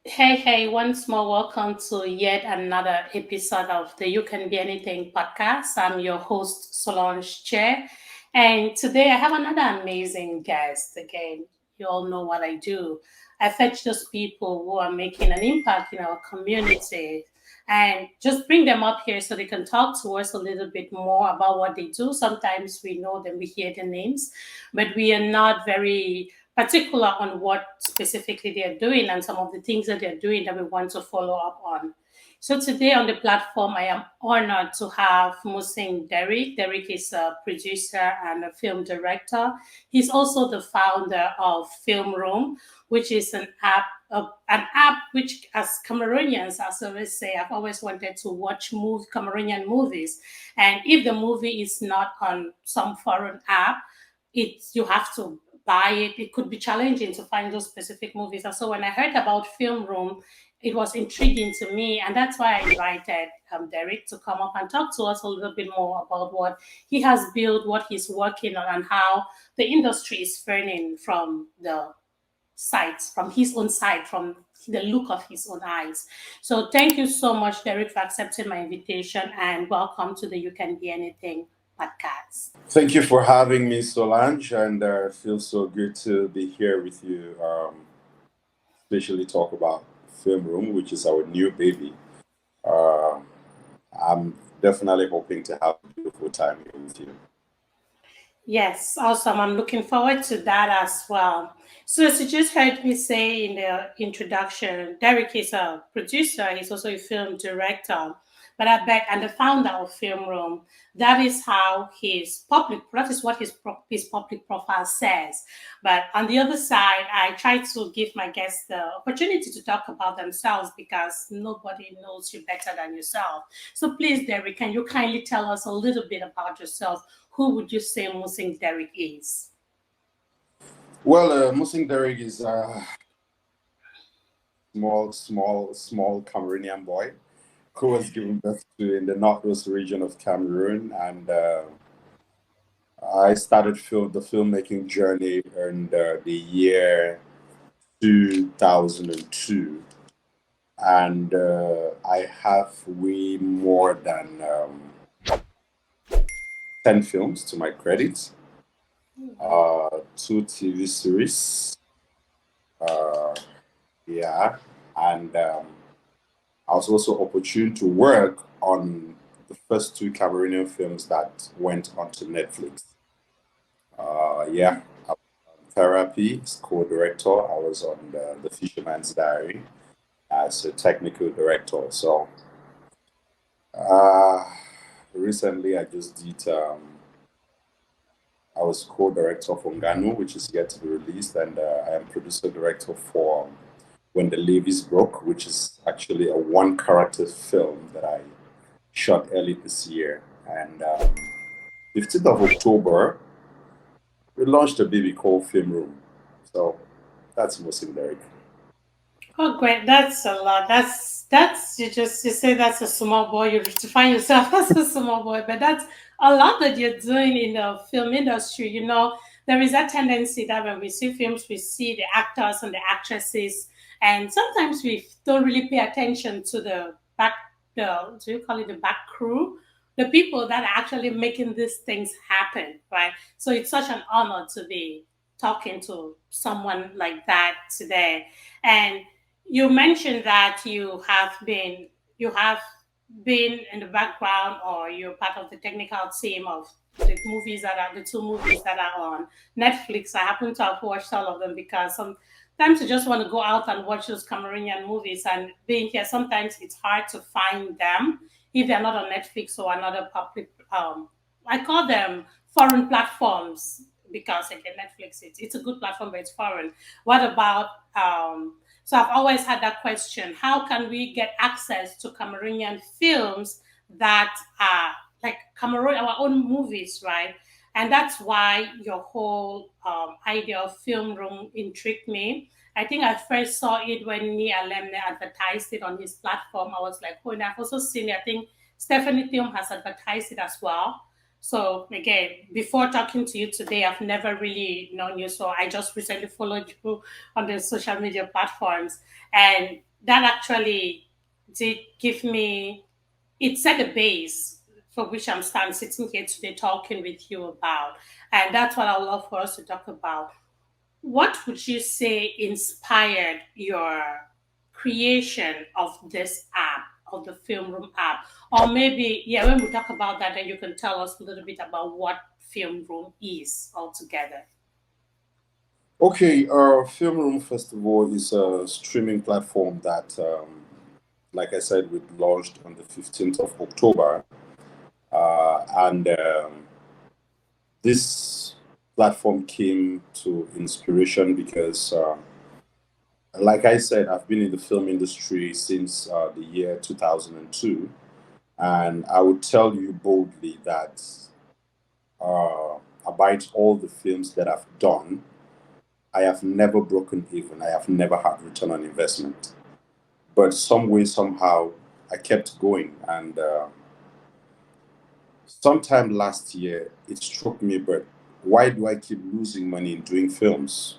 Hey, once more, welcome to yet another episode of the You Can Be Anything podcast. I'm your host, Solange Chair, and today I have another amazing guest. Again, you all know what I do. I fetch those people who are making an impact in our community and just bring them up here so they can talk to us a little bit more about what they do. Sometimes we know them, we hear the names, but we are not very particular on what specifically they're doing and some of the things that they're doing that we want to follow up on. So today on the platform, I am honored to have Musing Derick. Derick is a producer and a film director. He's also the founder of FilmRoom, which is an app which, as Cameroonians, as I always say, I've always wanted to watch Cameroonian movies. And if the movie is not on some foreign app, you have to buy it. It could be challenging to find those specific movies. And so when I heard about Film Room, it was intriguing to me, and that's why I invited Derek to come up and talk to us a little bit more about what he has built, what he's working on, and how the industry is faring from the sights, from his own side, from the look of his own eyes. So thank you so much, Derek, for accepting my invitation, and welcome to the You Can Be Anything podcast. Thank you for having me, Solange, and it feels so good to be here with you, especially talk about Film Room, which is our new baby. Uh, I'm definitely hoping to have a beautiful time here with you. Yes, awesome. I'm looking forward to that as well. So, as you just heard me say in the introduction, Derek is a producer, he's also a film director, but I bet, and the founder of Film Room. That is how that is what his public profile says. But on the other side, I try to give my guests the opportunity to talk about themselves because nobody knows you better than yourself. So, please, Derek, can you kindly tell us a little bit about yourself? Who would you say Musing Derick is? Well, Musing Derick is a small Cameroonian boy who was given birth to in the northwest region of Cameroon, and I started the filmmaking journey in the year 2002, and I have way more than 10 films to my credit, two TV series, uh, yeah, and I was also opportune to work on the first two Cameroonian films that went onto Netflix. Yeah, Therapy as co-director. I was on the Fisherman's Diary as a technical director. So uh, recently, I was co-director for Nganu, which is yet to be released, and I am producer director for When the Levees Broke, which is actually a one-character film that I shot early this year. And 15th of October, we launched a baby called Film Room. So that's Muslim Derek. Oh, great! That's a lot. That's you say that's a small boy. You define yourself as a small boy, but that's a lot that you're doing in the film industry. There is that tendency that when we see films, we see the actors and the actresses, and sometimes we don't really pay attention to the do you call it the back crew, the people that are actually making these things happen, right? So it's such an honor to be talking to someone like that today, and you mentioned that you have been in the background, or you're part of the technical team of the two movies that are on Netflix. I happen to have watched all of them because sometimes you just want to go out and watch those Cameroonian movies, and being here sometimes it's hard to find them if they're not on Netflix or another public I call them foreign platforms, because again Netflix, it's a good platform but it's foreign. What about so I've always had that question: how can we get access to Cameroonian films that are like Cameroon, our own movies, right? And that's why your whole idea of film room intrigued me. I think I first saw it when Nia Lemne advertised it on his platform. I was like, oh, and I've also seen it. I think Stephanie Thium has advertised it as well. So again, before talking to you today, I've never really known you. So I just recently followed you on the social media platforms. And that actually did give me, it set a base for which I'm standing sitting here today talking with you about. And that's what I would love for us to talk about. What would you say inspired your creation of this app, of the FilmRoom app? Or maybe, yeah, when we talk about that, then you can tell us a little bit about what FilmRoom is altogether. Okay, FilmRoom, first of all, is a streaming platform that, like I said, we launched on the 15th of October. And this platform came to inspiration because, like I said, I've been in the film industry since the year 2002. And I would tell you boldly that about all the films that I've done, I have never broken even. I have never had return on investment. But some way, somehow, I kept going. And sometime last year, it struck me, but why do I keep losing money in doing films?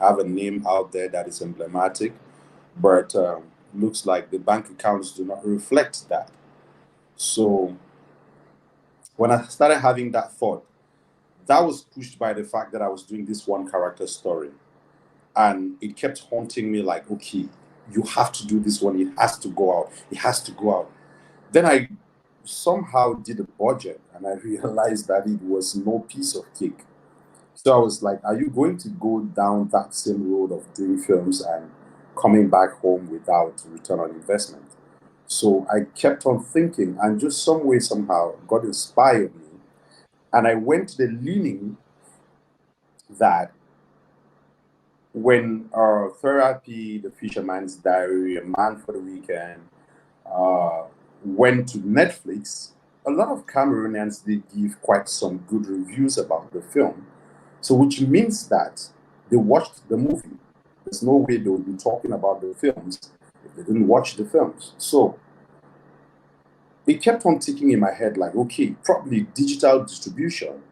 I have a name out there that is emblematic, but looks like the bank accounts do not reflect that. So when I started having that thought, that was pushed by the fact that I was doing this one character story. And it kept haunting me like, okay, you have to do this one. It has to go out. It has to go out. Then I somehow did a budget and I realized that it was no piece of cake. So I was like, are you going to go down that same road of doing films and coming back home without return on investment? So I kept on thinking and just some way, somehow got inspired me. And I went to the leaning that when therapy, the fisherman's diary, a man for the weekend, uh, went to Netflix, a lot of Cameroonians did give quite some good reviews about the film. So, which means that they watched the movie. There's no way they would be talking about the films if they didn't watch the films. So, it kept on ticking in my head like, okay, probably digital distribution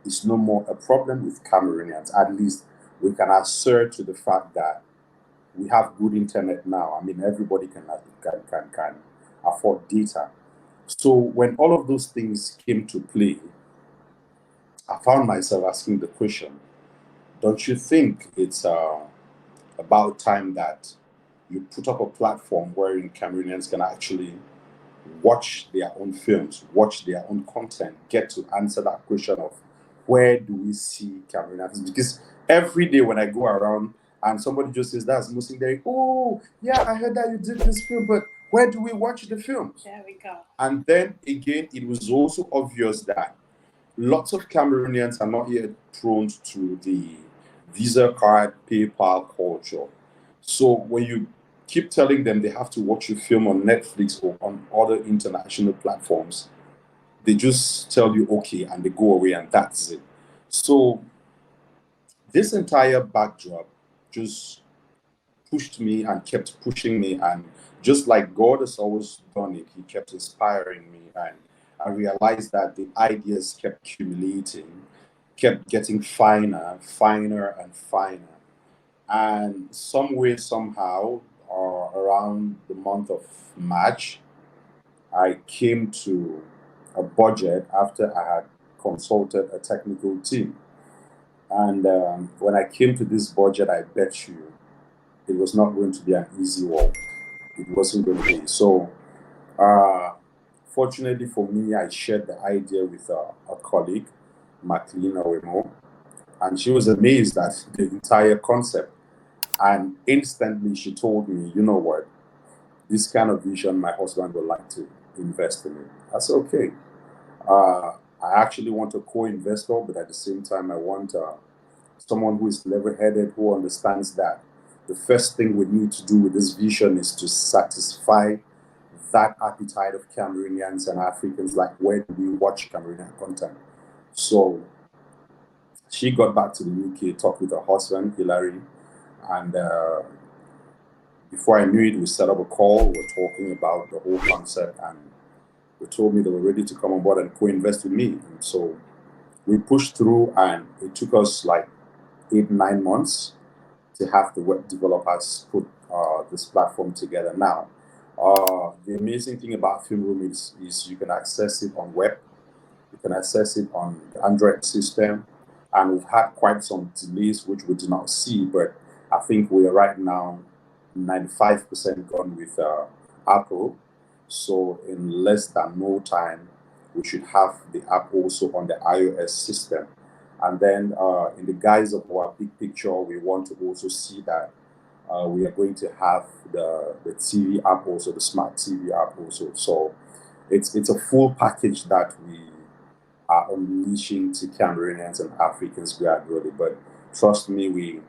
is no more a problem with Cameroonians. At least we can assert to the fact that we have good internet now. I mean, everybody can afford data. So when all of those things came to play, I found myself asking the question: don't you think it's about time that you put up a platform wherein Cameroonians can actually watch their own films, watch their own content, get to answer that question of where do we see Cameroonians? Because every day when I go around and somebody just says, that's Musing Derick, oh, yeah, I heard that you did this film, but where do we watch the films? There we go. And then again, it was also obvious that lots of Cameroonians are not yet prone to the Visa card, PayPal culture. So when you keep telling them they have to watch your film on Netflix or on other international platforms, they just tell you okay and they go away and that's it. So this entire backdrop just pushed me and kept pushing me, and just like God has always done it, he kept inspiring me, and I realized that the ideas kept accumulating, kept getting finer, finer and finer. And some way, somehow, around the month of March, I came to a budget after I had consulted a technical team. And when I came to this budget, I bet you it was not going to be an easy one. It wasn't going to be. So, uh, fortunately for me, I shared the idea with a colleague, Maclean Owemo, and she was amazed at the entire concept. And instantly she told me, you know what, this kind of vision, my husband would like to invest in it. I said, okay. I actually want a co-investor, but at the same time, I want someone who is level-headed, who understands that the first thing we need to do with this vision is to satisfy that appetite of Cameroonians and Africans, like where do we watch Cameroonian content? So she got back to the UK, talked with her husband, Hilary, and before I knew it, we set up a call. We were talking about the whole concept, and They told me they were ready to come on board and co-invest with me. And so we pushed through, and it took us like 8, 9 months to have the web developers put this platform together. Now, the amazing thing about FilmRoom is you can access it on web, you can access it on the Android system, and we've had quite some delays which we did not see, but I think we are right now 95% gone with Apple. So in less than no time, we should have the app also on the iOS system. And then in the guise of our big picture, we want to also see that we are going to have the TV app also, the smart TV app also. So it's a full package that we are unleashing to Cameroonians and Africans gradually. But trust me, we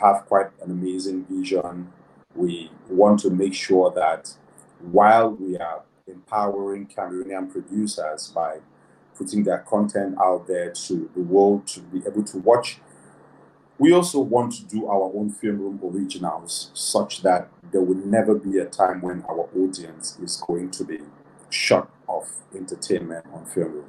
have quite an amazing vision. We want to make sure that while we are empowering Cameroonian producers by putting their content out there to the world to be able to watch, we also want to do our own FilmRoom originals such that there will never be a time when our audience is going to be shut off entertainment on FilmRoom.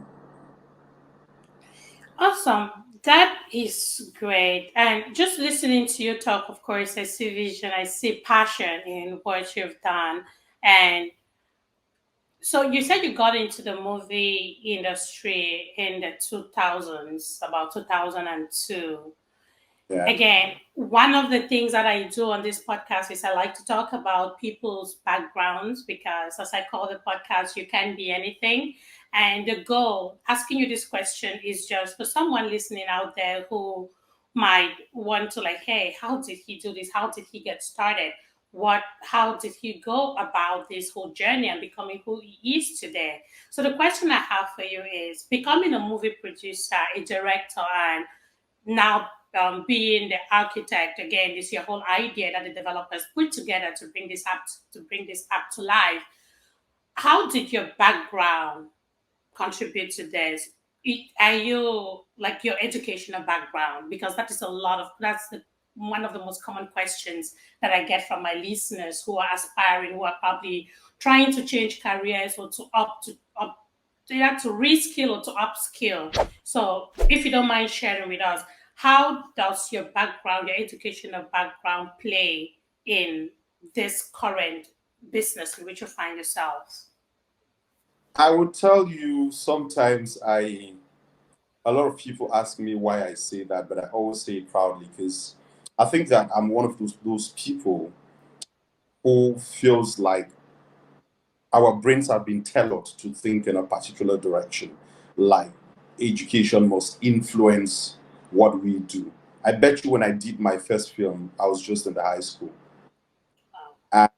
Awesome. That is great. And just listening to you talk, of course, I see vision, I see passion in what you've done. And so you said you got into the movie industry in the 2000s, about 2002. Yeah. Again, one of the things that I do on this podcast is I like to talk about people's backgrounds because, as I call the podcast, you can be anything. And the goal, asking you this question, is just for someone listening out there who might want to, like, hey, how did he do this? How did he get started? How did he go about this whole journey and becoming who he is today? So the question I have for you is becoming a movie producer, a director, and now being the architect. Again, this is your whole idea that the developers put together to bring this app to life. How did your background contribute to this? Are you like your educational background? Because that is one of the most common questions that I get from my listeners who are aspiring, who are probably trying to change careers or to either to reskill or to upskill. So if you don't mind sharing with us, how does your background, your educational background, play in this current business in which you find yourselves? I would tell you sometimes a lot of people ask me why I say that, but I always say it proudly because I think that I'm one of those people who feels like our brains have been tailored to think in a particular direction, like education must influence what we do. I bet you when I did my first film, I was just in the high school. And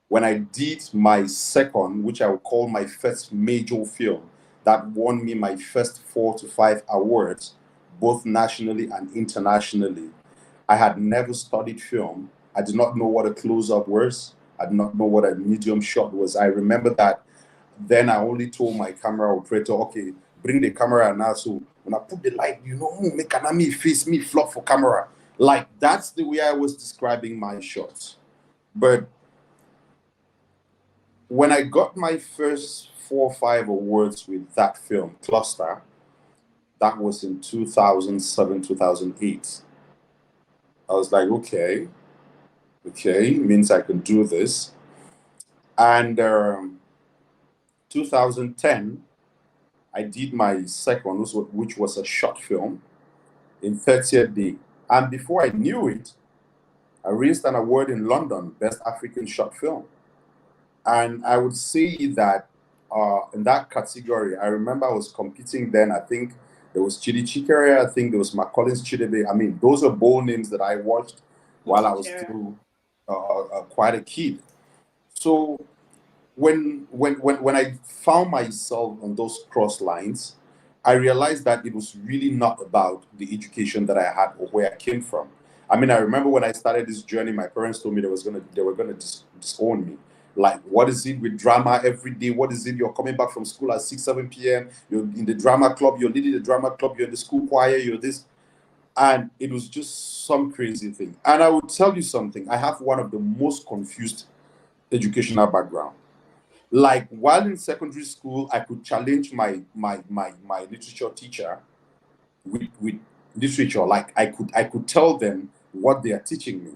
when I did my second, which I would call my first major film, that won me my first 4 to 5 awards, both nationally and internationally, I had never studied film. I did not know what a close-up was. I did not know what a medium shot was. I remember that then I only told my camera operator, okay, bring the camera now. So when I put the light, make an me face me flop for camera. Like that's the way I was describing my shots. But when I got my first 4 or 5 awards with that film, Cluster, that was in 2007, 2008. I was like, okay, means I can do this. And 2010, I did my second, which was a short film in 30th Day. And before I knew it, I raised an award in London, Best African Short Film. And I would say that in that category, I remember I was competing then. I think there was Chidi Chikere, I think there was McCollins Chidebe. I mean, those are bold names that I watched while I was still quite a kid. So when I found myself on those cross lines, I realized that it was really not about the education that I had or where I came from. I mean, I remember when I started this journey, my parents told me they were gonna disown me. Like, what is it with drama every day? What is it? You're coming back from school at 6, 7 p.m. You're in the drama club. You're leading the drama club. You're in the school choir. You're this. And it was just some crazy thing. And I will tell you something. I have one of the most confused educational background. Like while in secondary school, I could challenge my literature teacher with literature. Like I could tell them what they are teaching me.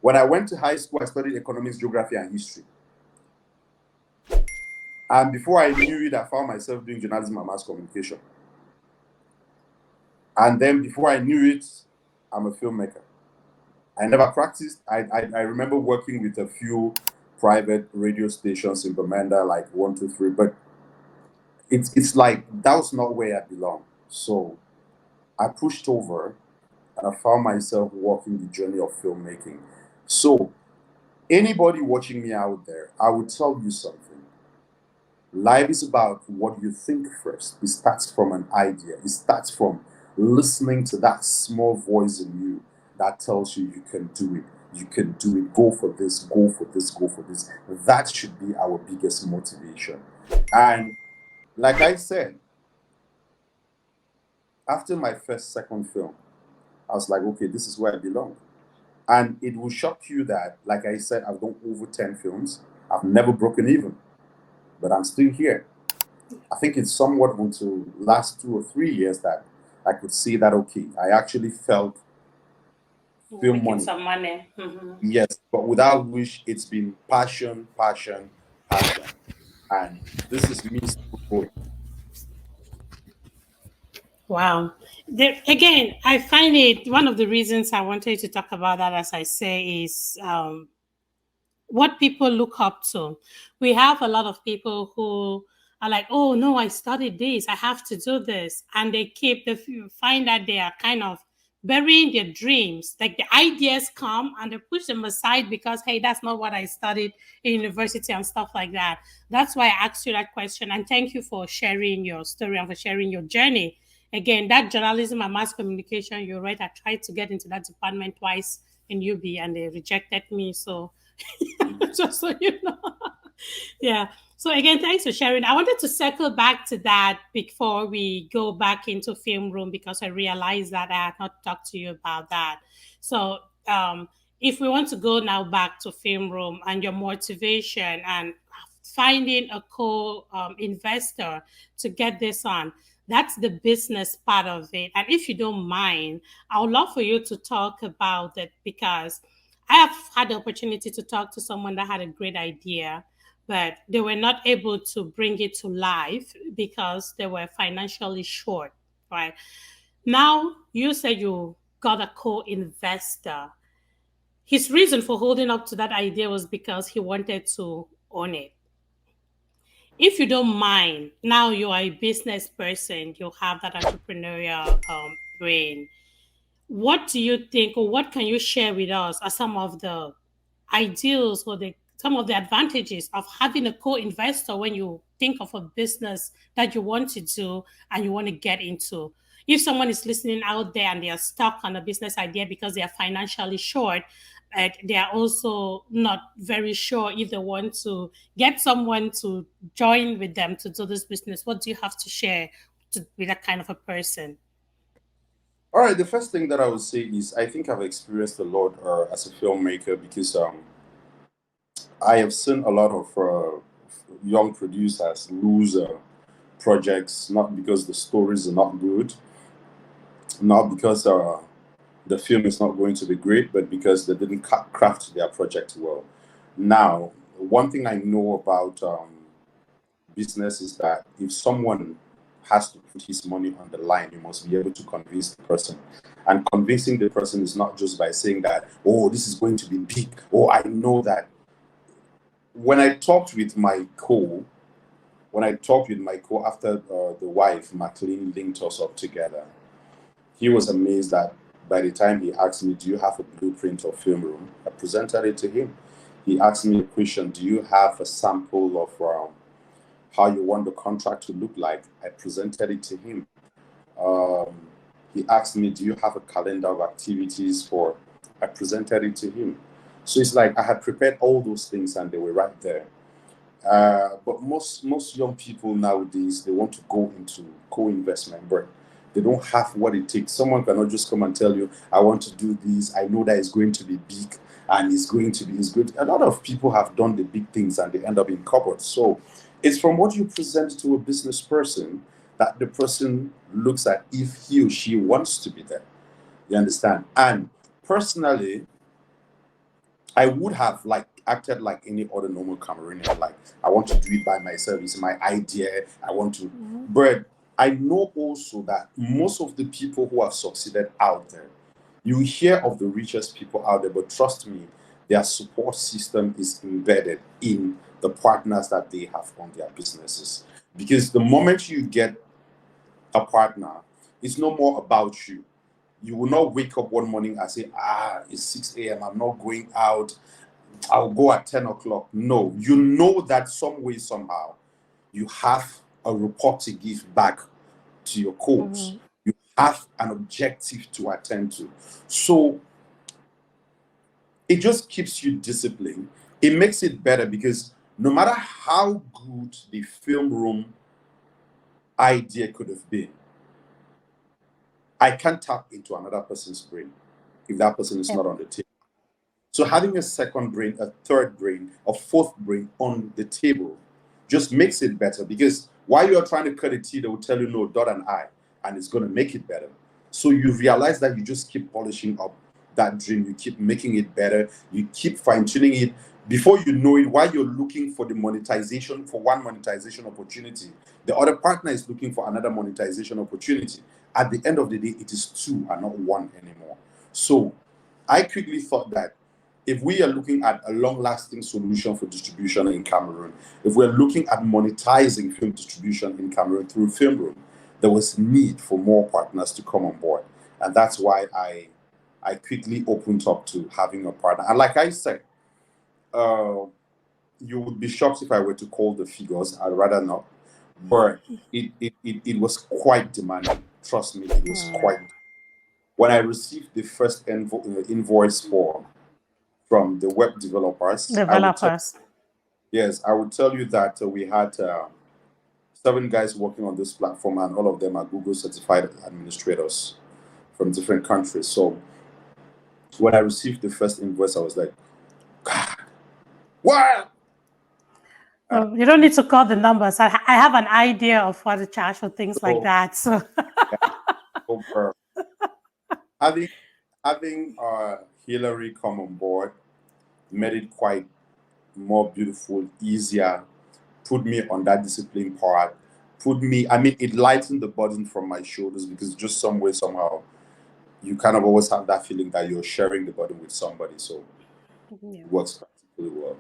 When I went to high school, I studied economics, geography, and history. And before I knew it, I found myself doing journalism and mass communication. And then before I knew it, I'm a filmmaker. I never practiced. I remember working with a few private radio stations in Bamenda, like 123, but it's like that was not where I belong. So I pushed over and I found myself walking the journey of filmmaking. So anybody watching me out there, I would tell you something. Life is about what you think first. It starts from an idea. It starts from listening to that small voice in you that tells you you can do it. You can do it. Go for this, go for this, go for this. That should be our biggest motivation. And like I said, after my second film, I was like, okay, this is where I belong. And it will shock you that, like I said, I've done over 10 films. I've never broken even, but I'm still here. I think it's somewhat until last 2 or 3 years that I could see that, okay, I actually felt film money. Some money. Yes, but without which it's been passion, passion, passion. And this is me still going. Wow. Again, I find it one of the reasons I wanted to talk about that, as I say, is what people look up to. We have a lot of people who are like, oh no, I studied this, I have to do this. And they find that they are kind of burying their dreams. Like the ideas come and they push them aside because, hey, that's not what I studied in university and stuff like that. That's why I asked you that question. And thank you for sharing your story and for sharing your journey. Again, that journalism and mass communication, you're right. I tried to get into that department twice in UB and they rejected me. So just so you know. Yeah. So again, thanks for sharing. I wanted to circle back to that before we go back into FilmRoom because I realized that I had not talked to you about that. So if we want to go now back to FilmRoom and your motivation and finding a co-investor to get this on, that's the business part of it. And if you don't mind, I would love for you to talk about it because I have had the opportunity to talk to someone that had a great idea, but they were not able to bring it to life because they were financially short, right? Now, you said you got a co-investor. His reason for holding up to that idea was because he wanted to own it. If you don't mind, now you are a business person, you have that entrepreneurial brain. What do you think, or what can you share with us are some of the ideals or some of the advantages of having a co-investor when you think of a business that you want to do and you want to get into? If someone is listening out there and they are stuck on a business idea because they are financially short, they are also not very sure if they want to get someone to join with them to do this business, what do you have to share with that kind of a person? All right, the first thing that I would say is I think I've experienced a lot as a filmmaker because I have seen a lot of young producers lose projects not because the stories are not good, not because the film is not going to be great, but because they didn't craft their project well. Now, one thing I know about business is that if someone has to put his money on the line, you must be able to convince the person. And convincing the person is not just by saying that, oh, this is going to be big. Oh, I know that. When I talked with my co after the wife, McLean, linked us up together, he was amazed that by the time he asked me, do you have a blueprint of FilmRoom? I presented it to him. He asked me a question, do you have a sample of how you want the contract to look like? I presented it to him. He asked me, do you have a calendar of activities for? I presented it to him. So it's like I had prepared all those things and they were right there. But most young people nowadays, they want to go into co-investment, but they don't have what it takes. Someone cannot just come and tell you, I want to do this. I know that it's going to be big. and it's going to be it's good. A lot of people have done the big things and they end up in cupboards. So it's from what you present to a business person that the person looks at if he or she wants to be there. You understand? And personally, I would have like acted like any other normal Cameroonian. Like, I want to do it by myself. It's my idea. I want to. But I know also that most of the people who have succeeded out there, you hear of the richest people out there, but trust me, their support system is embedded in the partners that they have on their businesses. Because the moment you get a partner, it's no more about you. You will not wake up one morning and say, it's 6 a.m. I'm not going out. I'll go at 10 o'clock. No, you know that some way, somehow, you have a report to give back to your coach. You have an objective to attend to. So it just keeps you disciplined. It makes it better because no matter how good the film room idea could have been, I can't tap into another person's brain if that person is not on the table. So having a second brain, a third brain, a fourth brain on the table just makes it better, because while you're trying to cut a T, they will tell you no, dot and I, and it's going to make it better. So you realize that you just keep polishing up that dream, you keep making it better, you keep fine-tuning it. Before you know it, while you're looking for the monetization, for one monetization opportunity, the other partner is looking for another monetization opportunity. At the end of the day, it is two and not one anymore. So I quickly thought that if we are looking at a long-lasting solution for distribution in Cameroon, if we're looking at monetizing film distribution in Cameroon through FilmRoom, there was need for more partners to come on board. And that's why I quickly opened up to having a partner. And like I said, you would be shocked if I were to call the figures. I'd rather not. But it was quite demanding. Trust me, it was quite. When I received the first invoice from the web developers, I would tell you that we had 7 guys working on this platform, and all of them are Google certified administrators from different countries. So when I received the first invoice, I was like, God, what? You don't need to call the numbers. I have an idea of what to charge for things like that. So having Hillary come on board made it quite more beautiful, easier, put me on that discipline part, it lightened the burden from my shoulders, because just some way, somehow, you kind of always have that feeling that you're sharing the burden with somebody. So it works practically well.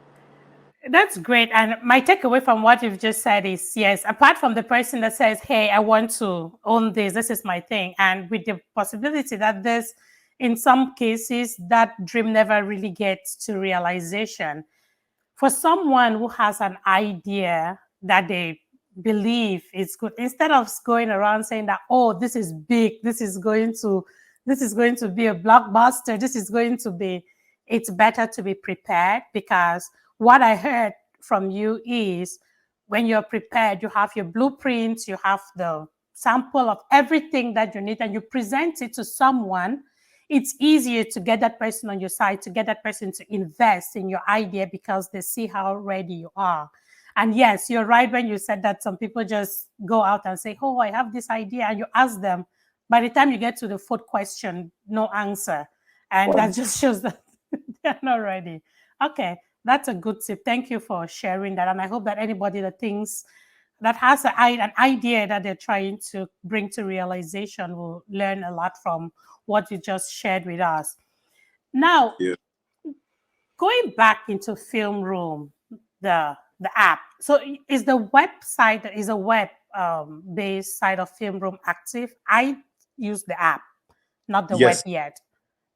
That's great. And my takeaway from what you've just said is, yes, apart from the person that says, hey, I want to own this is my thing, and with the possibility that there's, in some cases, that dream never really gets to realization. For someone who has an idea that they believe is good, instead of going around saying that, oh, this is big, this is going to be a blockbuster, it's better to be prepared, because what I heard from you is, when you're prepared, you have your blueprints, you have the sample of everything that you need, and you present it to someone. It's easier to get that person on your side, to get that person to invest in your idea, because they see how ready you are. And yes, you're right when you said that some people just go out and say, oh, I have this idea, and you ask them. By the time you get to the 4th question, no answer. And that just shows that they're not ready. Okay, that's a good tip. Thank you for sharing that. And I hope that anybody that thinks, that has an idea that they're trying to bring to realization, will learn a lot from what you just shared with us. Now, going back into FilmRoom, the app. So is the website, that is a web based site of FilmRoom active? I use the app, not the web yet.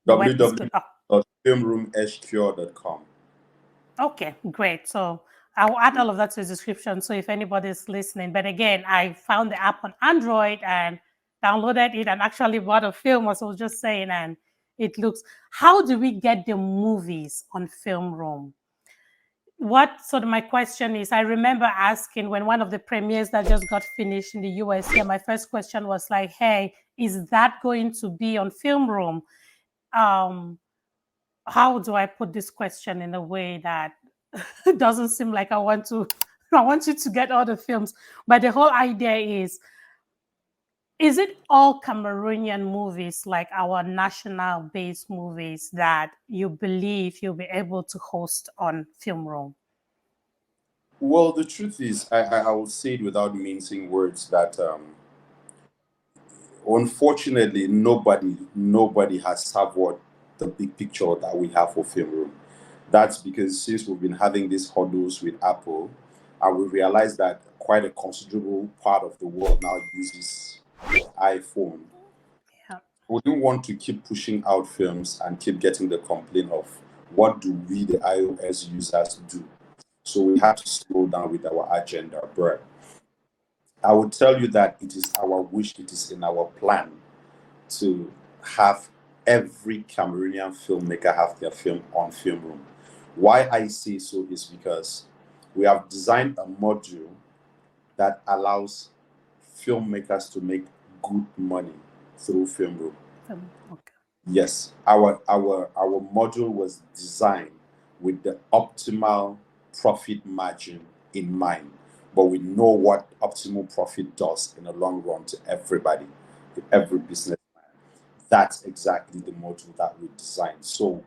www.filmroomhq.com. Okay, great. So I'll add all of that to the description, so if anybody's listening. But again, I found the app on Android and downloaded it, and actually bought a film, as I was just saying, and it looks. How do we get the movies on FilmRoom? My question is, I remember asking when one of the premieres that just got finished in the US here, my first question was like, hey, is that going to be on FilmRoom? how do I put this question in a way that it doesn't seem like I want you to get all the films, but the whole idea is it all Cameroonian movies, like our national based movies, that you believe you'll be able to host on FilmRoom? Well, the truth is, I will say it without mincing words that unfortunately nobody has savored the big picture that we have for FilmRoom. That's because since we've been having these hurdles with Apple, and we realized that quite a considerable part of the world now uses the iPhone. Yeah, We don't want to keep pushing out films and keep getting the complaint of what do we, the iOS users, do. So we had to slow down with our agenda. But I would tell you that it is our wish, it is in our plan to have every Cameroonian filmmaker have their film on FilmRoom. Why I say so is because we have designed a module that allows filmmakers to make good money through FilmRoom. okay. Yes, our module was designed with the optimal profit margin in mind, but we know what optimal profit does in the long run to everybody, to every business. That's exactly the module that we designed. So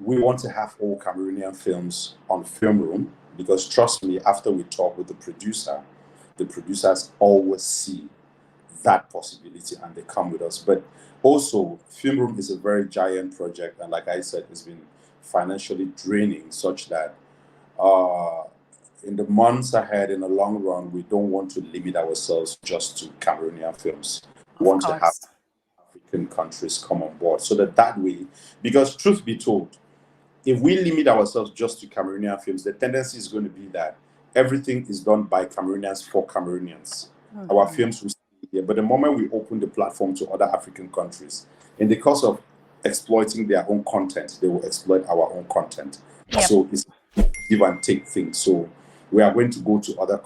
we want to have all Cameroonian films on FilmRoom because trust me, after we talk with the producers always see that possibility and they come with us. But also, FilmRoom is a very giant project, and like I said, it's been financially draining, such that in the months ahead, in the long run, we don't want to limit ourselves just to Cameroonian films. We want to have African countries come on board so that way, because truth be told, if we limit ourselves just to Cameroonian films, the tendency is going to be that everything is done by Cameroonians for Cameroonians. Mm-hmm. Our films will stay here. But the moment we open the platform to other African countries, in the course of exploiting their own content, they will exploit our own content. Yep. So it's a give and take thing. So we are going to go to other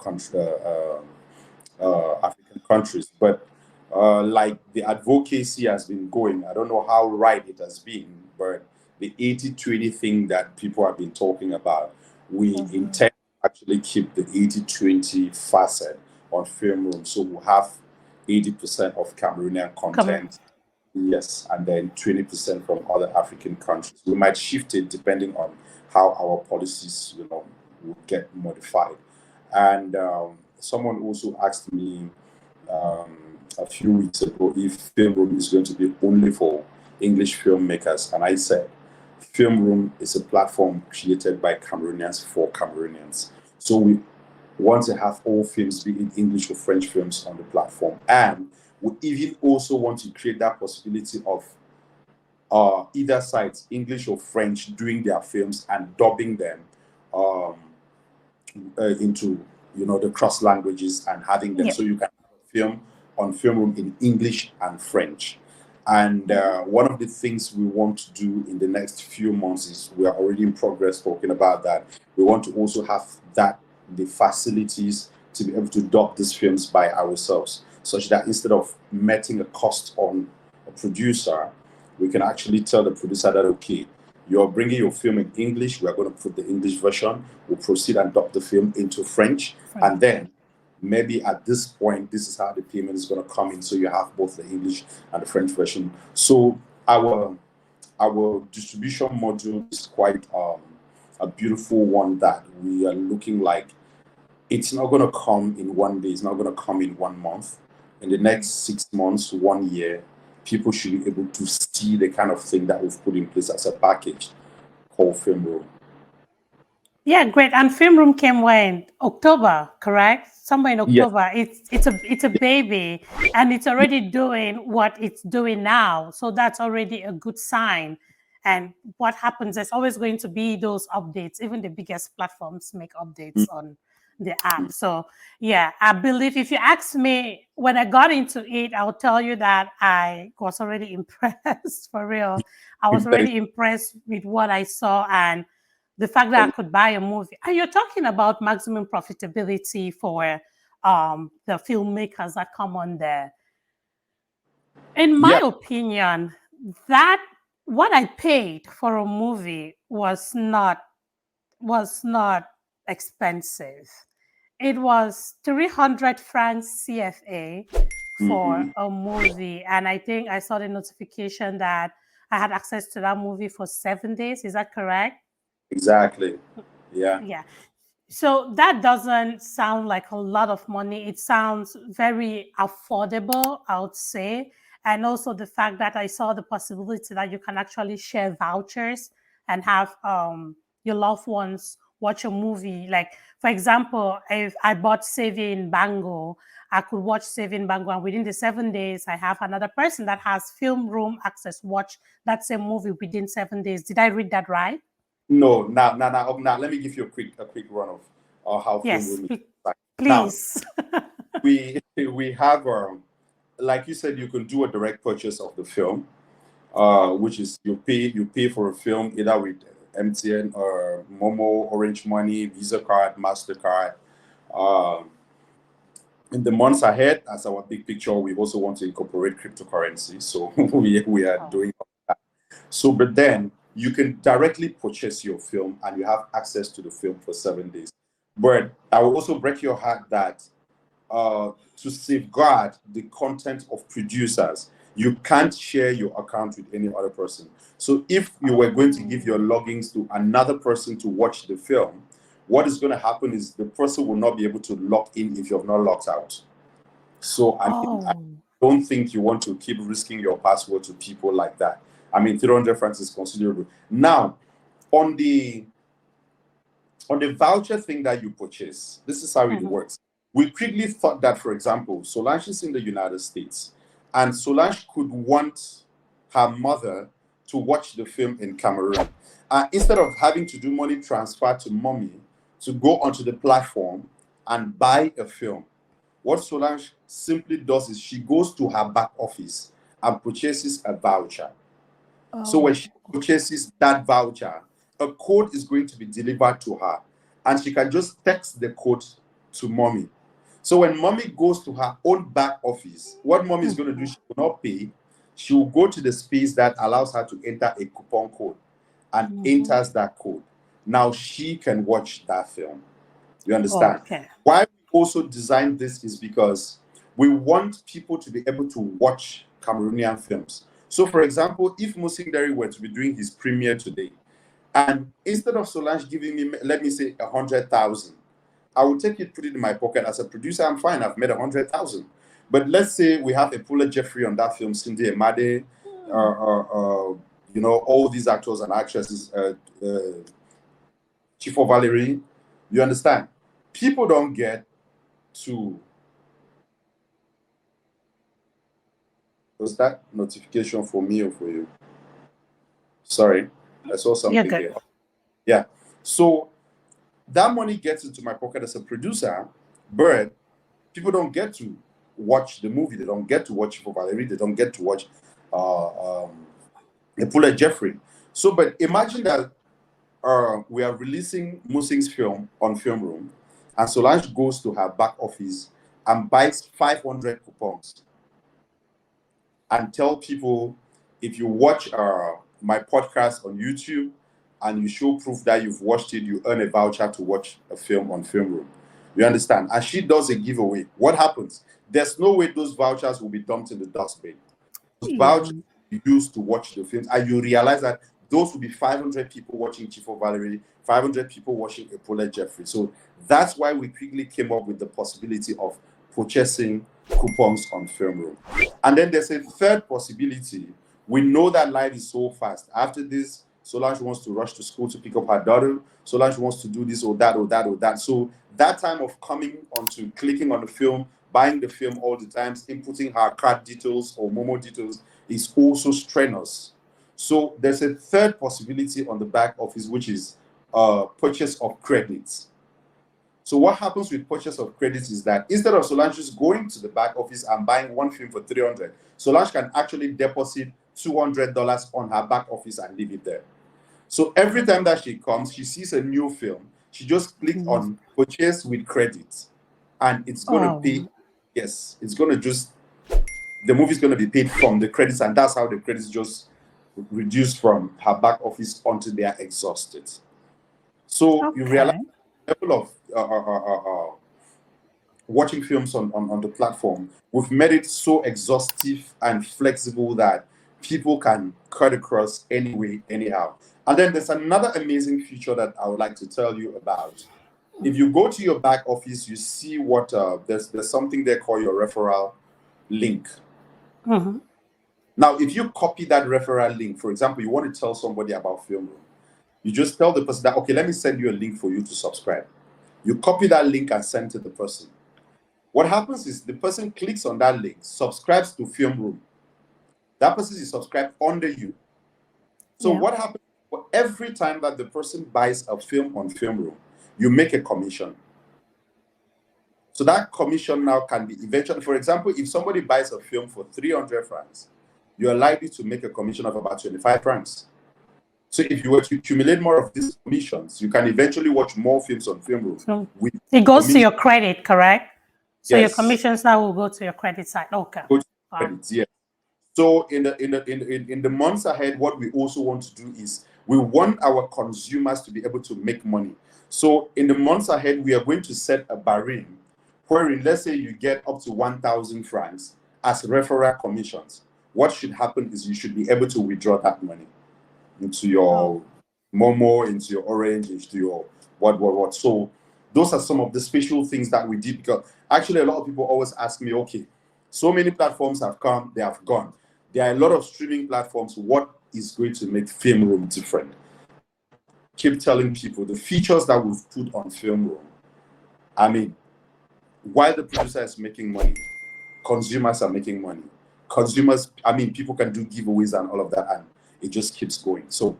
African countries. But like the advocacy has been going, I don't know how right it has been, but the 80-20 thing that people have been talking about, we intend to actually keep the 80-20 facet on FilmRoom. So we'll have 80% of Cameroonian content. Yes, and then 20% from other African countries. We might shift it depending on how our policies, will get modified. And someone also asked me a few weeks ago if FilmRoom is going to be only for English filmmakers, and I said FilmRoom is a platform created by Cameroonians for Cameroonians. So we want to have all films, be it English or French films, on the platform, and we even also want to create that possibility of either sides, English or French, doing their films and dubbing them into the cross languages and having them, so you can have a film on FilmRoom in English and French. And one of the things we want to do in the next few months is we are already in progress talking about that. We want to also have the facilities to be able to dub these films by ourselves, such that instead of meting a cost on a producer, we can actually tell the producer that, okay, you're bringing your film in English, we are going to put the English version, we'll proceed and dub the film into French, and then maybe at this point, this is how the payment is going to come in, so you have both the English and the French version. So our distribution module is quite a beautiful one that we are looking like. It's not going to come in one day, it's not going to come in 1 month. In the next 6 months, 1 year, people should be able to see the kind of thing that we've put in place as a package called FilmRoom. Yeah, great. And FilmRoom came when? October, correct? Somewhere in October. Yes. It's a baby, and it's already doing what it's doing now. So that's already a good sign. And what happens, there's always going to be those updates. Even the biggest platforms make updates on the app. So yeah, I believe if you ask me when I got into it, I'll tell you that I was already impressed, for real. I was already impressed with what I saw and the fact that I could buy a movie. And you're talking about maximum profitability for the filmmakers that come on there. In my opinion, that what I paid for a movie was not expensive. It was 300 francs CFA for Mm-hmm. a movie, and I think I saw the notification that I had access to that movie for 7 days. Is that correct? Exactly. Yeah. Yeah. So that doesn't sound like a lot of money. It sounds very affordable, I would say. And also the fact that I saw the possibility that you can actually share vouchers and have your loved ones watch a movie. Like, for example, if I bought Saving Bango, I could watch Saving Bango, and within the 7 days, I have another person that has film room access watch that same movie within 7 days. Did I read that right? No, now, let me give you a quick run of how film Yes, room is. Like, now, please. we have like you said, you can do a direct purchase of the film, which is you pay for a film either with MTN or Momo, Orange Money, Visa card, Mastercard. Um, in the months ahead, as our big picture, we also want to incorporate cryptocurrency. So we are Oh. doing that. So, but then you can directly purchase your film and you have access to the film for 7 days. But I will also break your heart that to safeguard the content of producers, you can't share your account with any other person. So if you were going to give your Oh. logins to another person to watch the film, what is going to happen is the person will not be able to log in if you have not logged out. So I Oh. don't think you want to keep risking your password to people like that. I mean, 300 francs is considerable. Now, on the voucher thing that you purchase, this is how it Mhm. works. We quickly thought that, for example, Solange is in the United States, and Solange could want her mother to watch the film in Cameroon. Instead of having to do money transfer to mommy to go onto the platform and buy a film, what Solange simply does is she goes to her back office and purchases a voucher. So when she Oh. purchases that voucher, a code is going to be delivered to her, and she can just text the code to mommy. So when mommy goes to her own back office, what mommy is going to do, Mhm. she will not pay. She will go to the space that allows her to enter a coupon code and Mhm. enters that code. Now she can watch that film. You understand? Okay. Why we also designed this is because we want people to be able to watch Cameroonian films. So, for example, if Musing Derick were to be doing his premiere today, and instead of Solange giving me, let me say, 100,000, I will take it, put it in my pocket as a producer. I'm fine. I've made 100,000. But let's say we have a Pula Jeffrey on that film, Cindy Emade, all these actors and actresses, Chief Valerie. You understand? People don't get to. Was that notification for me or for you? Sorry, I saw You're something good. here. Yeah. So that money gets into my pocket as a producer, but people don't get to watch the movie. They don't get to watch for Valerie. They don't get to watch Epula Jeffrey. So, but imagine that we are releasing Musing's film on FilmRoom, and Solange goes to her back office and buys 500 coupons and tell people, if you watch my podcast on YouTube and you show proof that you've watched it, you earn a voucher to watch a film on FilmRoom. You understand? And she does a giveaway. What happens? There's no way those vouchers will be dumped in the dustbin. Those Yeah. vouchers will be used to watch the films, and you realize that those will be 500 people watching Chief of Valerie, 500 people watching Epole Jeffrey. So that's why we quickly came up with the possibility of purchasing coupons on FilmRoom. And then there's a third possibility. We know that life is so fast. After this, Solange wants to rush to school to pick up her daughter. Solange wants to do this or that or that or that. So that time of coming onto clicking on the film, buying the film all the times, inputting her card details or Momo details is also strenuous. So there's a third possibility on the back office, which is purchase of credits. So what happens with purchase of credits is that instead of Solange just going to the back office and buying one film for 300, Solange can actually deposit $200 on her back office and leave it there. So every time that she comes, she sees a new film. She just clicks Mhm. on purchase with credit, and it's going to pay. Oh. Yes, it's going to just the movie's going to be paid from the credits, and that's how the credits just reduced from her back office until they are exhausted. So you realize the level of watching films on the platform, we've made it so exhaustive and flexible that people can cut across anyway, anyhow. And then there's another amazing feature that I would like to tell you about. If you go to your back office, you see what there's something there called your referral link. Mm-hmm. Now, if you copy that referral link, for example, you want to tell somebody about FilmRoom, you just tell the person that, okay, let me send you a link for you to subscribe. You copy that link and send to the person. What happens is the person clicks on that link, subscribes to FilmRoom. That person is subscribed under you. So what happens every time that the person buys a film on FilmRoom, you make a commission. So that commission now can be eventually, for example, if somebody buys a film for 300 francs, you are likely to make a commission of about 25 francs. So if you were to accumulate more of these commissions, you can eventually watch more films on FilmRoom. So it goes to your credit, correct? So yes. Your commissions now will go to your credit side. Okay. Go to credits, yes. So in the months ahead, what we also want to do is we want our consumers to be able to make money. So in the months ahead, we are going to set a barème wherein, let's say you get up to 1,000 francs as referral commissions. What should happen is you should be able to withdraw that money into your Momo, into your Orange, into your what. So those are some of the special things that we did, because actually a lot of people always ask me, okay, so many platforms have come, they have gone. There are a lot of streaming platforms. What is going to make FilmRoom different? Keep telling people the features that we've put on FilmRoom. I mean, while the producer is making money, consumers are making money. People can do giveaways and all of that, and it just keeps going. So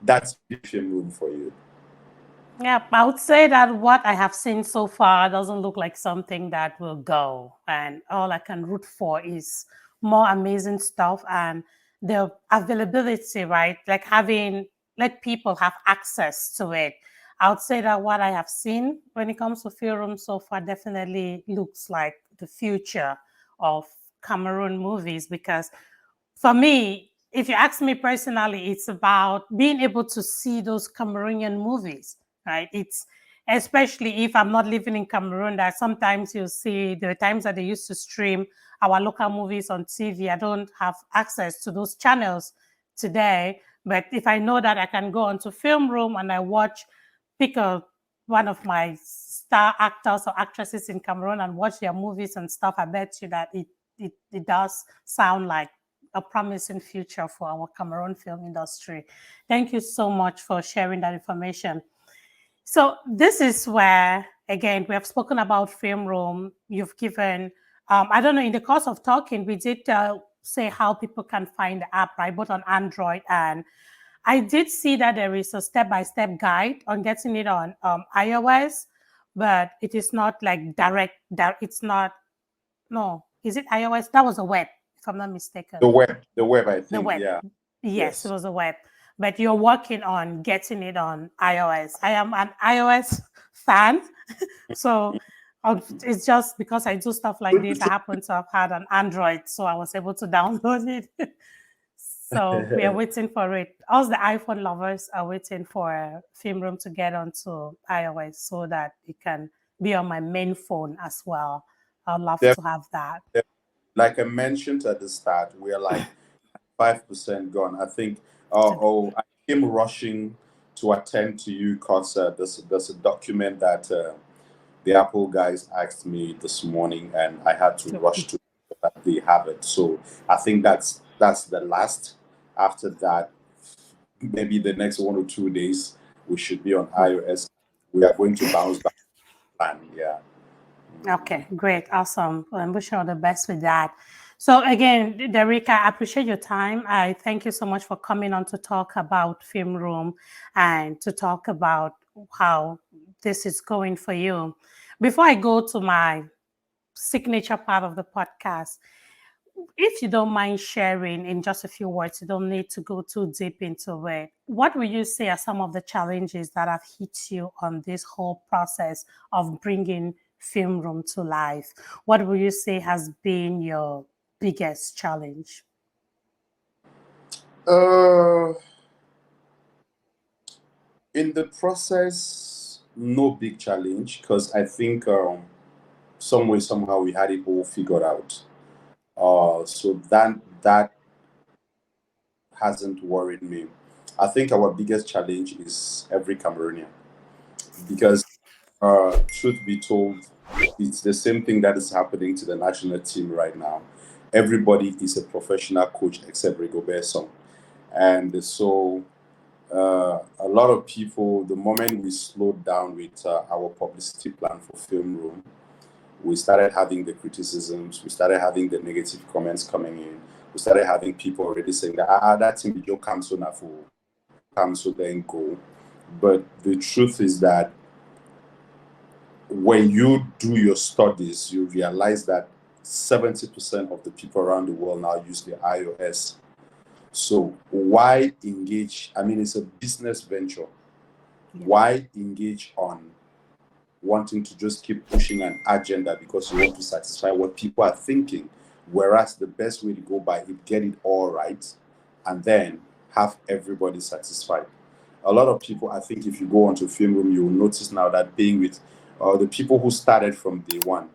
that's FilmRoom for you. Yeah, I would say that what I have seen so far doesn't look like something that will go. And all I can root for is more amazing stuff and the availability, right? Like let people have access to it. I would say that what I have seen when it comes to FilmRoom so far definitely looks like the future of Cameroon movies, because for me, if you ask me personally, it's about being able to see those Cameroonian movies, right? It's especially if I'm not living in Cameroon, that sometimes you see the times that they used to stream our local movies on TV. I don't have access to those channels today, but if I know that I can go onto FilmRoom and pick one of my star actors or actresses in Cameroon and watch their movies and stuff, I bet you that it does sound like a promising future for our Cameroon film industry. Thank you so much for sharing that information. So this is where, again, we have spoken about FilmRoom. You've given, I don't know, in the course of talking, we did say how people can find the app, right, both on Android, and I did see that there is a step-by-step guide on getting it on iOS, but it is not like direct. It's not, no, is it iOS? That was a web, if I'm not mistaken. The web, I think, the web. yeah. Yes, it was a web. But you're working on getting it on iOS. I am an iOS fan. So it's just because I do stuff like this, I happen to have had an Android, so I was able to download it. So we are waiting for it. Us, the iPhone lovers, are waiting for FilmRoom to get onto iOS so that it can be on my main phone as well. I'd love to have that. Like I mentioned at the start, we are like 5% gone. I think I came rushing to attend to you because there's a document that the Apple guys asked me this morning, and I had to rush to that they have it. So I think that's the last. After that, maybe the next 1 or 2 days, we should be on iOS. We are going to bounce back. Yeah. Okay, great, awesome. Well, I'm wishing all the best with that. So again, Derick, I appreciate your time. I thank you so much for coming on to talk about FilmRoom and to talk about how this is going for you. Before I go to my signature part of the podcast, if you don't mind sharing in just a few words, you don't need to go too deep into it. What would you say are some of the challenges that have hit you on this whole process of bringing FilmRoom to life? What would you say has been your biggest challenge? Uh, in the process, no big challenge because I think some way somehow we had it all figured out. So that hasn't worried me. I think our biggest challenge is every Cameroonian because, truth be told, it's the same thing that is happening to the national team right now. Everybody is a professional coach except Rigobert Song. And so a lot of people, the moment we slowed down with our publicity plan for FilmRoom, we started having the criticisms, we started having the negative comments coming in, we started having people already saying that that thing will come so now for come so then go. But the truth is that when you do your studies, you realize that 70% of the people around the world now use the iOS. So why engage? I mean, it's a business venture. Why engage on wanting to just keep pushing an agenda because you want to satisfy what people are thinking? Whereas the best way to go by it, get it all right, and then have everybody satisfied. A lot of people, I think, if you go onto FilmRoom, you will notice now that paying with the people who started from day one,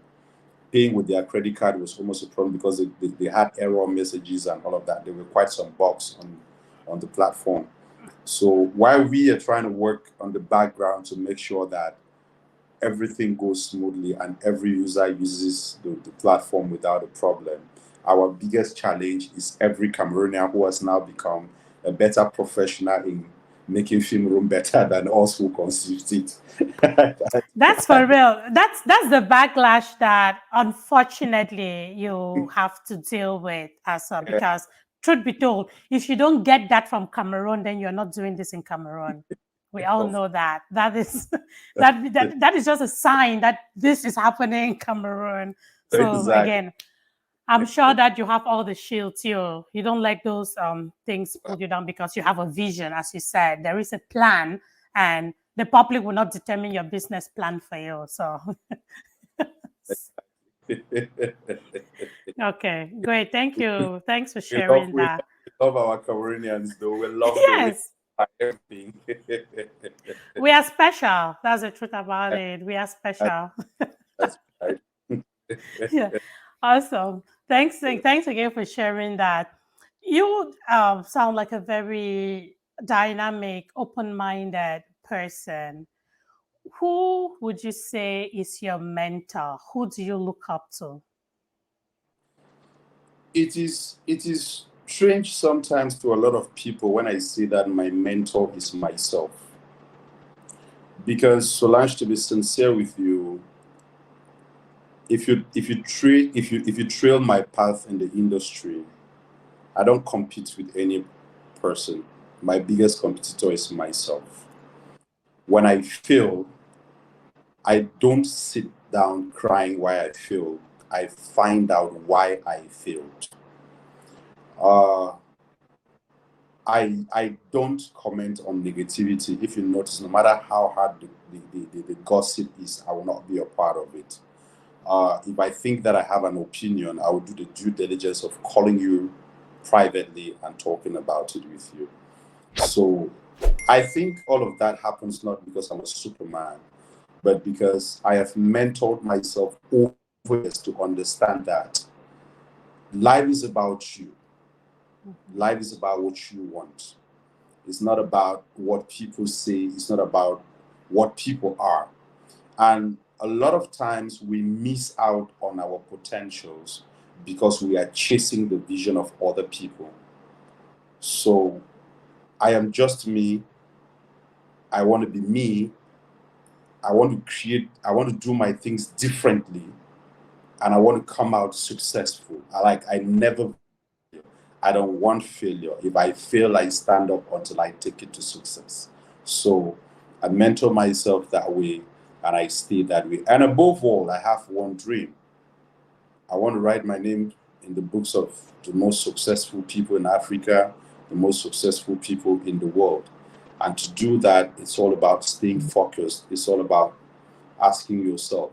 paying with their credit card was almost a problem because they had error messages and all of that. There were quite some bugs on the platform. So while we are trying to work on the background to make sure that everything goes smoothly and every user uses the platform without a problem, our biggest challenge is every Cameroonian who has now become a better professional in making FilmRoom better than us who conceived it. That's for real. That's the backlash that unfortunately you have to deal with as well. Because truth be told, if you don't get that from Cameroon, then you're not doing this in Cameroon. We all know that. That is that is just a sign that this is happening in Cameroon. So Exactly. again, I'm sure that you have all the shield too. You don't let those things pull you down because you have a vision, as you said. There is a plan, and the public will not determine your business plan for you. So, okay, great. Thank you. Thanks for We love, sharing we love, that. we love our Cameroonians, though. We love the way Yes, they do everything. we are special. That's the truth about it. We are special. That's right. Yeah, awesome. Thanks again for sharing that. You sound like a very dynamic, open-minded person. Who would you say is your mentor? Who do you look up to? It is strange sometimes to a lot of people when I say that my mentor is myself. Because Solange, to be sincere with you, if you trail my path in the industry, I don't compete with any person. My biggest competitor is myself. When I fail, I don't sit down crying why I failed. I find out why I failed. Uh, I don't comment on negativity. If you notice, no matter how hard the gossip is, I will not be a part of it. If I think that I have an opinion, I will do the due diligence of calling you privately and talking about it with you. So I think all of that happens not because I'm a Superman, but because I have mentored myself over years to understand that life is about you. Life is about what you want. It's not about what people say. It's not about what people are. And a lot of times we miss out on our potentials because we are chasing the vision of other people. So I am just me. I want to be me. I want to create, I want to do my things differently, and I want to come out successful. I don't want failure. If I fail, I stand up until I take it to success. So I mentor myself that way and I stay that way. And above all, I have one dream. I want to write my name in the books of the most successful people in Africa, the most successful people in the world. And to do that, it's all about staying focused. It's all about asking yourself,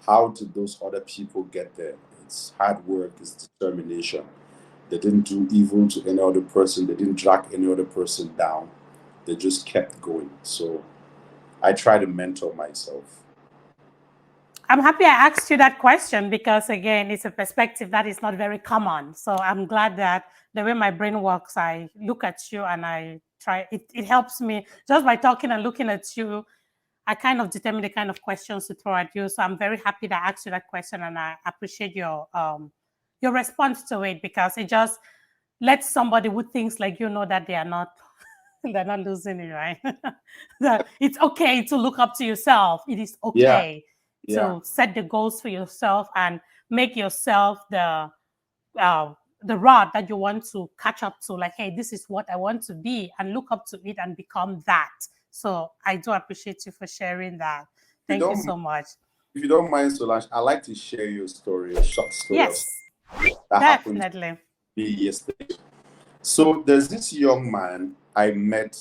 how did those other people get there? It's hard work, it's determination. They didn't do evil to any other person. They didn't drag any other person down. They just kept going. So I try to mentor myself. I'm happy I asked you that question because, again, it's a perspective that is not very common. So I'm glad that the way my brain works, I look at you and I try, it helps me just by talking and looking at you. I kind of determine the kind of questions to throw at you. So I'm very happy that I asked you that question, and I appreciate your response to it, because it just lets somebody who thinks like you know that they are not they're not losing it, right? That it's okay to look up to yourself. It is Yeah, okay yeah. to set the goals for yourself and make yourself uh, the rod that you want to catch up to. Like, hey, this is what I want to be, and look up to it and become that. So I do appreciate you for sharing that. If you Thank you don't, so much. if you don't mind, Solange, I'd like to share you a story, a short story of Yes, that happened to definitely. me yesterday. So there's this young man I met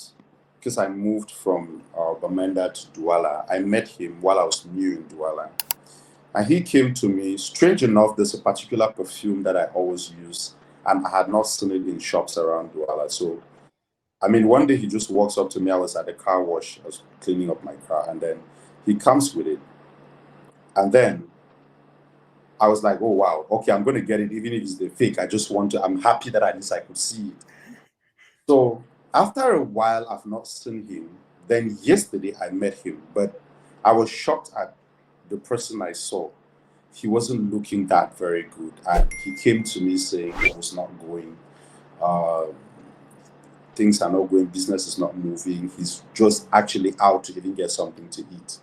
because I moved from Bamenda to Douala. I met him while I was new in Douala. And he came to me. Strange enough, there's a particular perfume that I always use, and I had not seen it in shops around Douala. So, I mean, one day he just walks up to me. I was at the car wash, I was cleaning up my car, and then he comes with it. And then I was like, oh, wow, okay, I'm going to get it, even if it's the fake. I just want to, I'm happy that at least I could see it. So, after a while, I've not seen him. Then yesterday, I met him, but I was shocked at the person I saw. He wasn't looking that very good. And he came to me saying it was not going, uh, things are not going, business is not moving. He's just actually out to even get something to eat.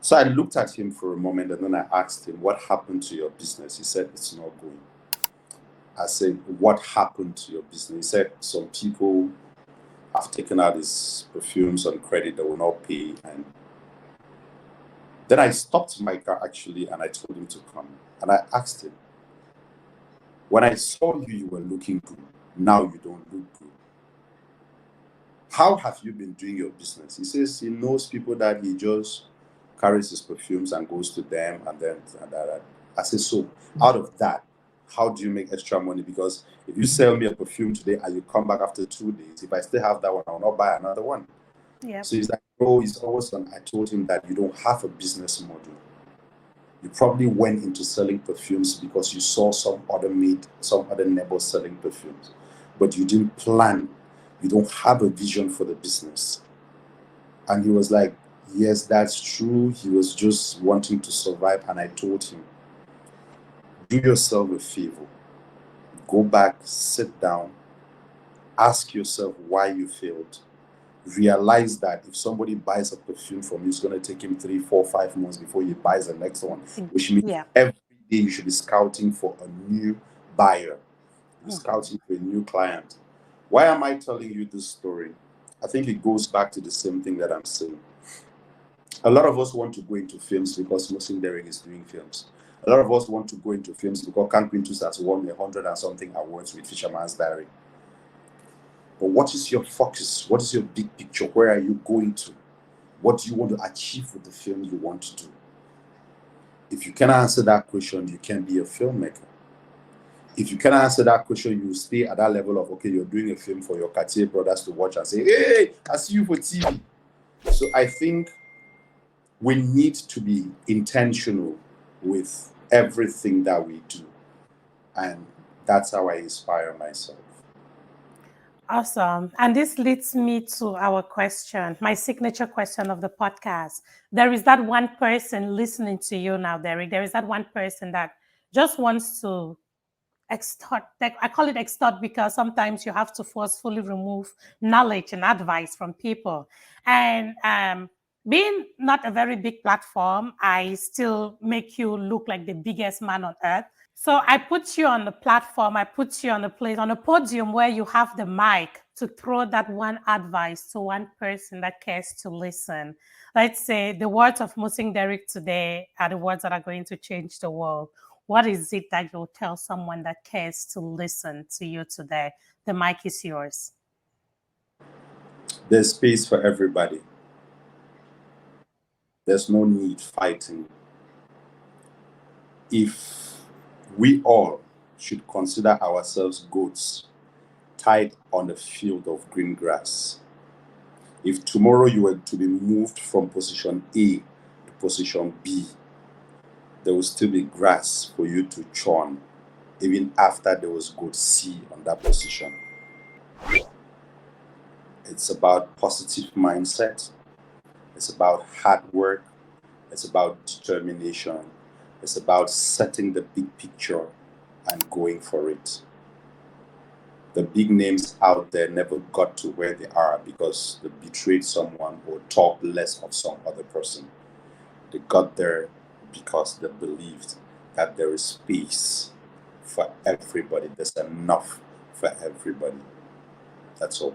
So I looked at him for a moment and then I asked him, what happened to your business? He said, it's not going. I said, what happened to your business? He said, some people have taken out his perfumes on credit that will not pay. And then I stopped my car actually and I told him to come. And I asked him, when I saw you, you were looking good. Now you don't look good. How have you been doing your business? He says he knows people that he just carries his perfumes and goes to them and then and that. I said, so out of that, how do you make extra money? Because if you sell me a perfume today and you come back after 2 days, if I still have that one, I'll not buy another one. Yeah. So he's like, oh, he's always on. I told him that you don't have a business model. You probably went into selling perfumes because you saw some other neighbors selling perfumes, but you didn't plan. You don't have a vision for the business. And he was like, yes, that's true. He was just wanting to survive. And I told him, do yourself a favor. Go back, sit down, ask yourself why you failed. Realize that if somebody buys a perfume from you, it's going to take him 3, 4, 5 months before he buys the next one, which means Yeah. every day you should be scouting for a new buyer, scouting for a new client. Why am I telling you this story? I think it goes back to the same thing that I'm saying. A lot of us want to go into films because Musing Derick is doing films. A lot of us want to go into films because Can Quintus has won 100 and something awards with Fisherman's Diary. But what is your focus? What is your big picture? Where are you going to? What do you want to achieve with the film you want to do? If you can answer that question, you can be a filmmaker. If you can answer that question, you stay at that level of, okay, you're doing a film for your Cartier brothers to watch and say, hey, I see you for TV. So I think we need to be intentional with everything that we do. And that's how I inspire myself. Awesome. And this leads me to our question, my signature question of the podcast. There is that one person listening to you now, Derek. There is that one person that just wants to extort. Like, I call it extort because sometimes you have to forcefully remove knowledge and advice from people. And being not a very big platform, I still make you look like the biggest man on earth. So I put you on the platform, I put you on a place, on a podium where you have the mic to throw that one advice to one person that cares to listen. Let's say the words of Musing Derick today are the words that are going to change the world. What is it that you'll tell someone that cares to listen to you today? The mic is yours. There's space for everybody. There's no need fighting. If we all should consider ourselves goats tied on a field of green grass. If tomorrow you were to be moved from position A to position B, there will still be grass for you to chew on, even after there was goat C on that position. It's about positive mindset. It's about hard work. It's about determination. It's about setting the big picture and going for it. The big names out there never got to where they are because they betrayed someone or talked less of some other person. They got there because they believed that there is space for everybody. There's enough for everybody. That's all.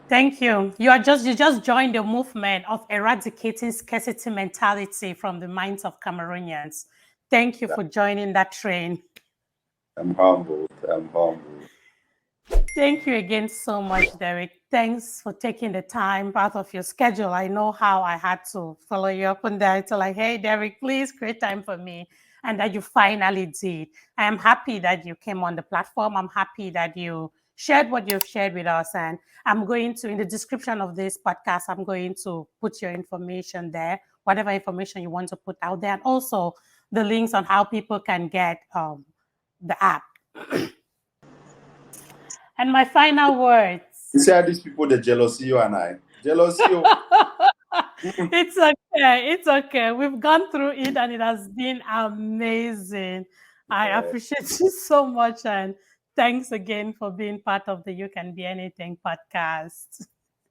Thank you. You just joined the movement of eradicating scarcity mentality from the minds of Cameroonians. Thank you for joining that train. I'm humbled. I'm humbled. Thank you again so much, Derick. Thanks for taking the time out of your schedule. I know how I had to follow you up on that. So like, hey, Derick, please create time for me. And that you finally did. I am happy that you came on the platform. I'm happy that you shared what you've shared with us. And I'm going to, in the description of this podcast, I'm going to put your information there, whatever information you want to put out there. And also the links on how people can get the app. And my final words. You see how these people, they jealousy you and I. Jealousy you. It's okay. It's okay. We've gone through it and it has been amazing. I appreciate you so much. And thanks again for being part of the You Can Be Anything podcast.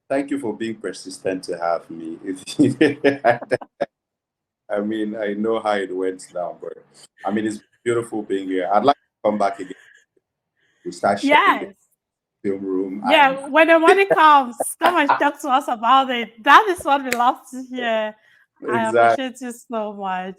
Thank you for being persistent to have me. I mean, I know how it went down, but I mean, it's beautiful being here. I'd like to come back again to start sharing the FilmRoom. Yeah, when the money comes, come and talk to us about it. That is what we love to hear. Exactly. I appreciate you so much.